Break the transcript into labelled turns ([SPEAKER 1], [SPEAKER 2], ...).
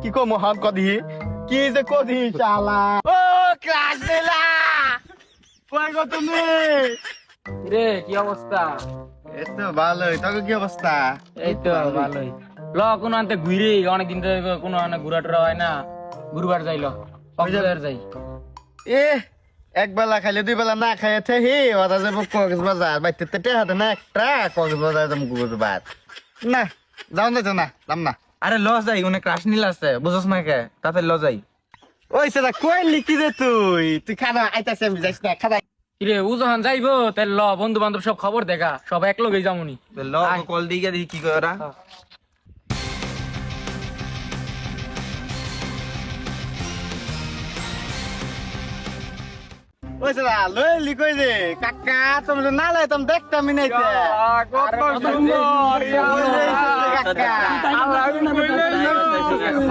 [SPEAKER 1] কি কো মহান কদি কি যে কদি শালা ও ক্লাস দিলা কই গো তুমি
[SPEAKER 2] রে কি অবস্থা?
[SPEAKER 1] এই তো ভালোই তোর কি অবস্থা
[SPEAKER 2] এই তো ভালোই। ল কোন আনতে ঘুরি, অনেকদিন ধরে কোন আনে ঘুরা টুরা হয় না, ঘুরবার যাই ল, কক্সবাজার যাই।
[SPEAKER 1] এ এক বেলা খাইলে দুই বেলা না খাইয়ে থেহি ওরা যাবো কক্সবাজার বাইতে তেটে হাতে না একটা কক্সবাজার যাবো কক্সবাজার না যাও না না যাম না
[SPEAKER 3] আরে ল যাই উনি ক্রাশ নীল আছে বুঝছ না কে তাতে ল যাই
[SPEAKER 1] ওই সেটা কই লিখি দে তুই তুই খানা আইতাছে আমি যাইস না খানা
[SPEAKER 2] কিরে ও যখন যাইবো তাহলে ল, বন্ধু বান্ধব সব খবর দেখা, সব এক লগেই যামুনি।
[SPEAKER 3] ল কল দিয়ে দেখি কি করে ওরা
[SPEAKER 1] ওই সেটা লই লিখই দে কাকা তুমি তো না লাই তুমি দেখতাম নাই
[SPEAKER 2] কত সুন্দর
[SPEAKER 1] কাকা